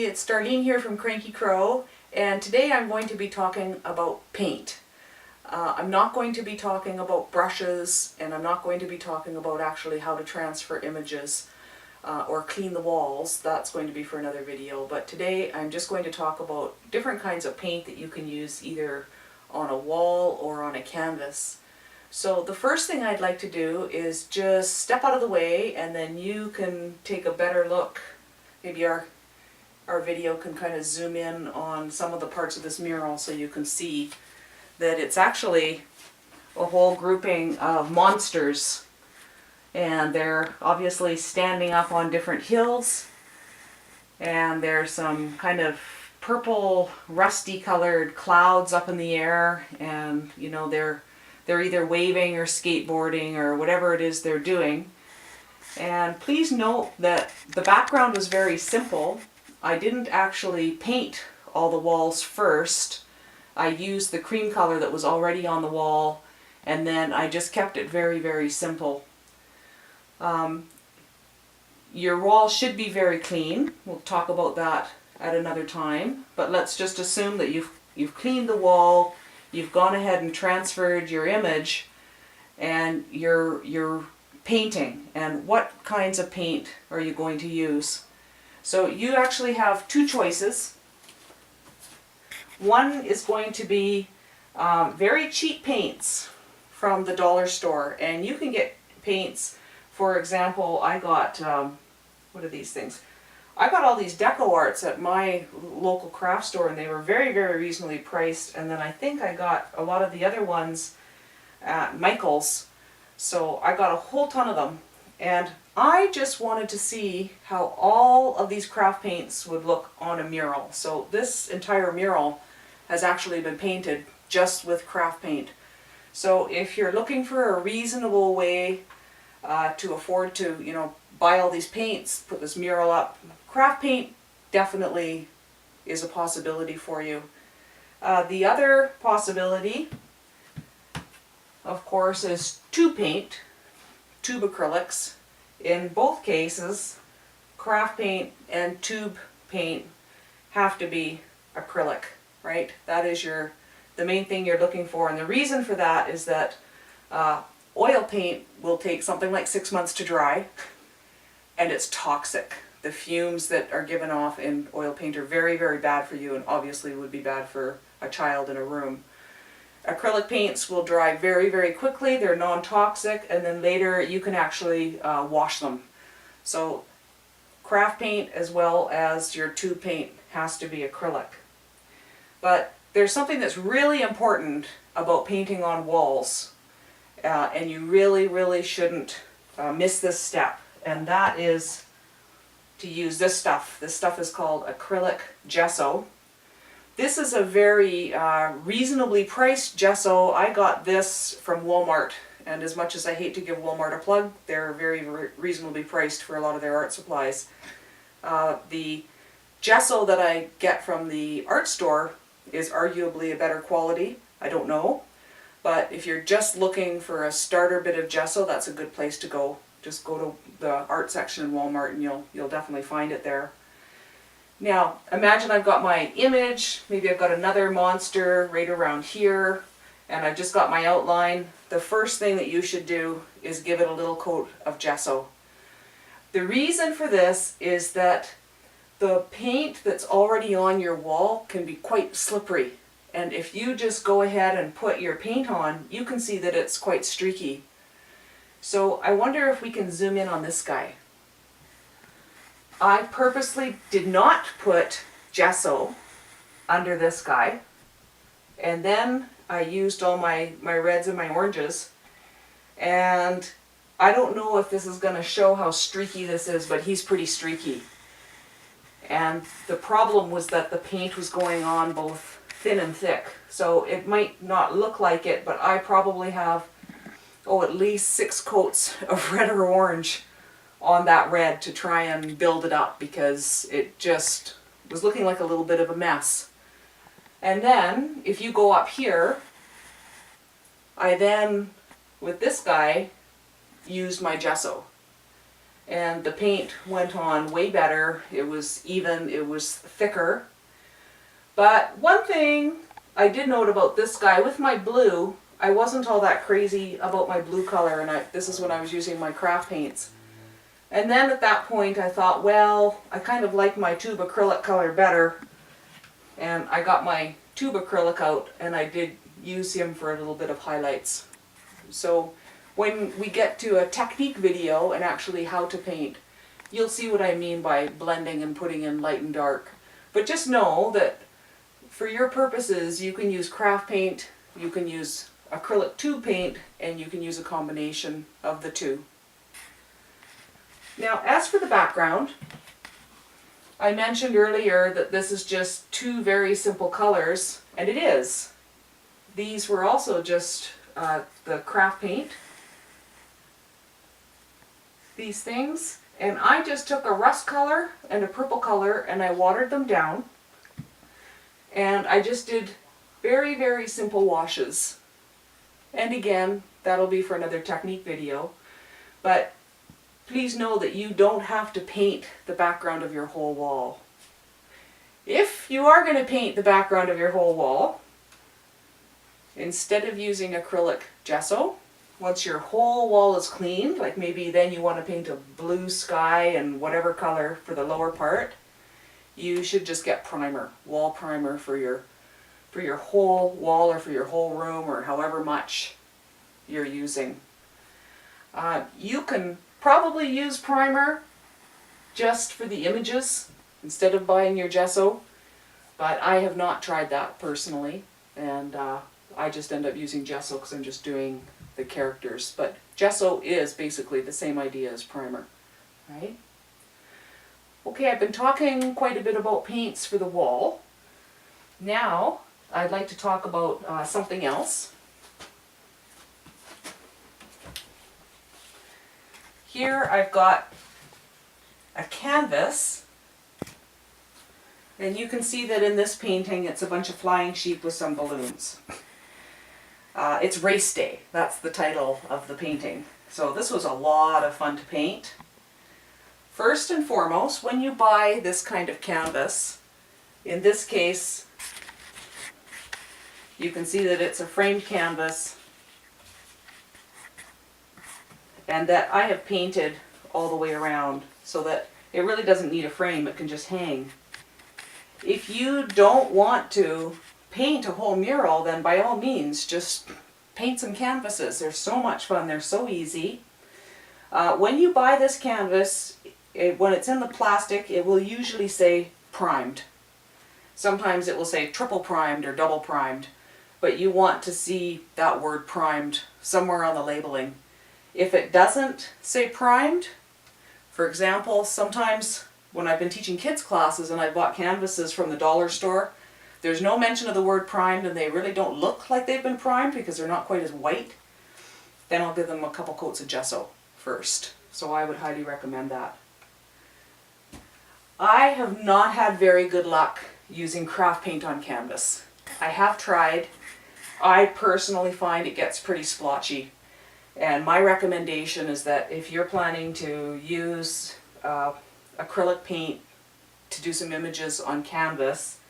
it's Darlene here from Cranky Crow, and today I'm going to be talking about paint. I'm not going to be talking about brushes, and I'm not going to be talking about actually how to transfer images or clean the walls. That's going to be for another video, but today I'm just going to talk about different kinds of paint that you can use either on a wall or on a canvas. So the first thing I'd like to do is just step out of the way, and then you can take a better look. Maybe our video can kind of zoom in on some of the parts of this mural so you can see that it's actually a whole grouping of monsters, and they're obviously standing up on different hills, and there's some kind of purple rusty colored clouds up in the air, and you know they're either waving or skateboarding or whatever it is they're doing. And please note that the background was very simple. I didn't actually paint all the walls first. I used the cream color that was already on the wall, and then I just kept it very, very simple. Your wall should be very clean. We'll talk about that at another time, but let's just assume that you've cleaned the wall, you've gone ahead and transferred your image, and you're painting. And what kinds of paint are you going to use? So you actually have two choices. One is going to be very cheap paints from the dollar store, and you can get paints. For example, I got what are these things? I got all these deco arts at my local craft store, and they were very, very reasonably priced. And then I think I got a lot of the other ones at Michael's. So I got a whole ton of them, and I just wanted to see how all of these craft paints would look on a mural. So this entire mural has actually been painted just with craft paint. So if you're looking for a reasonable way to afford to, you know, buy all these paints, put this mural up, craft paint definitely is a possibility for you. The other possibility, of course, is tube paint, tube acrylics. In both cases, craft paint and tube paint have to be acrylic, right? That is the main thing you're looking for, and the reason for that is that oil paint will take something like 6 months to dry, and it's toxic. The fumes that are given off in oil paint are very, very bad for you, and obviously would be bad for a child in a room. Acrylic paints will dry very, very quickly. They're non-toxic, and then later you can actually wash them. So craft paint as well as your tube paint has to be acrylic. But there's something that's really important about painting on walls, and you really, really shouldn't miss this step, and that is to use this stuff. This stuff is called acrylic gesso. This is a very reasonably priced gesso. I got this from Walmart, and as much as I hate to give Walmart a plug, they're very reasonably priced for a lot of their art supplies. The gesso that I get from the art store is arguably a better quality. I don't know. But if you're just looking for a starter bit of gesso, that's a good place to go. Just go to the art section in Walmart and you'll definitely find it there. Now, imagine I've got my image, maybe I've got another monster right around here, and I've just got my outline. The first thing that you should do is give it a little coat of gesso. The reason for this is that the paint that's already on your wall can be quite slippery. And if you just go ahead and put your paint on, you can see that it's quite streaky. So I wonder if we can zoom in on this guy. I purposely did not put gesso under this guy, and then I used all my reds and my oranges, and I don't know if this is going to show how streaky this is, but he's pretty streaky. And the problem was that the paint was going on both thin and thick, so it might not look like it, but I probably have at least 6 coats of red or orange on that red to try and build it up, because it just was looking like a little bit of a mess. And then if you go up here, I then with this guy used my gesso, and the paint went on way better. It was even, it was thicker. But one thing I did note about this guy, with my blue, I wasn't all that crazy about my blue color, and this is when I was using my craft paints. And then at that point I thought, well, I kind of like my tube acrylic color better, and I got my tube acrylic out and I did use him for a little bit of highlights. So when we get to a technique video and actually how to paint, you'll see what I mean by blending and putting in light and dark. But just know that for your purposes, you can use craft paint, you can use acrylic tube paint, and you can use a combination of the two. Now, as for the background, I mentioned earlier that this is just two very simple colors, and it is. These were also just the craft paint, these things, and I just took a rust color and a purple color and I watered them down, and I just did very, very simple washes. And again, that'll be for another technique video, but please know that you don't have to paint the background of your whole wall. If you are going to paint the background of your whole wall, instead of using acrylic gesso, once your whole wall is cleaned, like maybe then you want to paint a blue sky and whatever color for the lower part, you should just get primer, wall primer for your whole wall or for your whole room or however much you're using. You can probably use primer just for the images instead of buying your gesso, but I have not tried that personally, and I just end up using gesso because I'm just doing the characters. But gesso is basically the same idea as primer, right? Okay, I've been talking quite a bit about paints for the wall. Now I'd like to talk about something else. Here I've got a canvas, and you can see that in this painting it's a bunch of flying sheep with some balloons. It's Race Day, that's the title of the painting. So this was a lot of fun to paint. First and foremost, when you buy this kind of canvas, in this case you can see that it's a framed canvas and that I have painted all the way around so that it really doesn't need a frame, it can just hang. If you don't want to paint a whole mural, then by all means just paint some canvases. They're so much fun, they're so easy. When you buy this canvas, when it's in the plastic, it will usually say primed. Sometimes it will say triple primed or double primed, but you want to see that word primed somewhere on the labeling. If it doesn't say primed, for example, sometimes when I've been teaching kids classes and I bought canvases from the dollar store, there's no mention of the word primed and they really don't look like they've been primed because they're not quite as white, then I'll give them a couple coats of gesso first. So I would highly recommend that. I have not had very good luck using craft paint on canvas. I have tried. I personally find it gets pretty splotchy. And my recommendation is that if you're planning to use acrylic paint to do some images on canvas,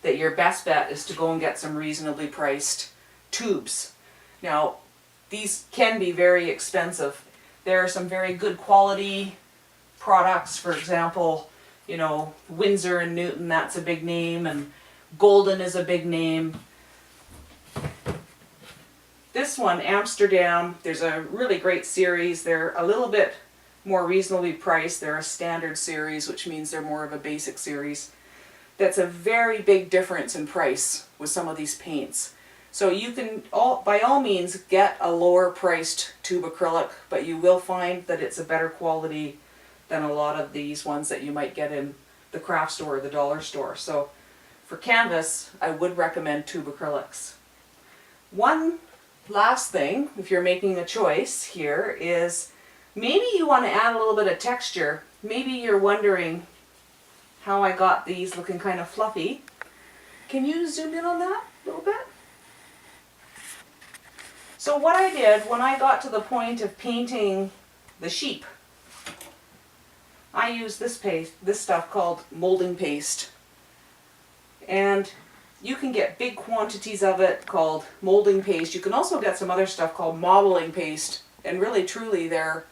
that your best bet is to go and get some reasonably priced tubes. Now, these can be very expensive. There are some very good quality products, for example, you know, Winsor and Newton, that's a big name, and Golden is a big name. This one, Amsterdam, there's a really great series. They're a little bit more reasonably priced. They're a standard series, which means they're more of a basic series. That's a very big difference in price with some of these paints. So you can, by all means, get a lower priced tube acrylic, but you will find that it's a better quality than a lot of these ones that you might get in the craft store or the dollar store. So for canvas, I would recommend tube acrylics. One last thing, if you're making a choice here, is maybe you want to add a little bit of texture. Maybe you're wondering how I got these looking kind of fluffy. Can you zoom in on that a little bit? So what I did when I got to the point of painting the sheep, I use this stuff called molding paste. And you can get big quantities of it called molding paste. You can also get some other stuff called modeling paste. And really, truly, they're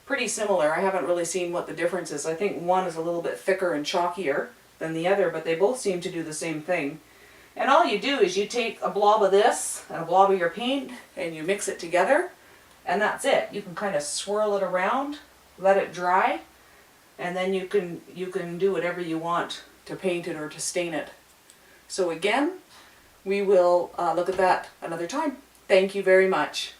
pretty similar. I haven't really seen what the difference is. I think one is a little bit thicker and chalkier than the other, but they both seem to do the same thing. And all you do is you take a blob of this and a blob of your paint and you mix it together, and that's it. You can kind of swirl it around, let it dry, and then you can do whatever you want to paint it or to stain it. So again, we will look at that another time. Thank you very much.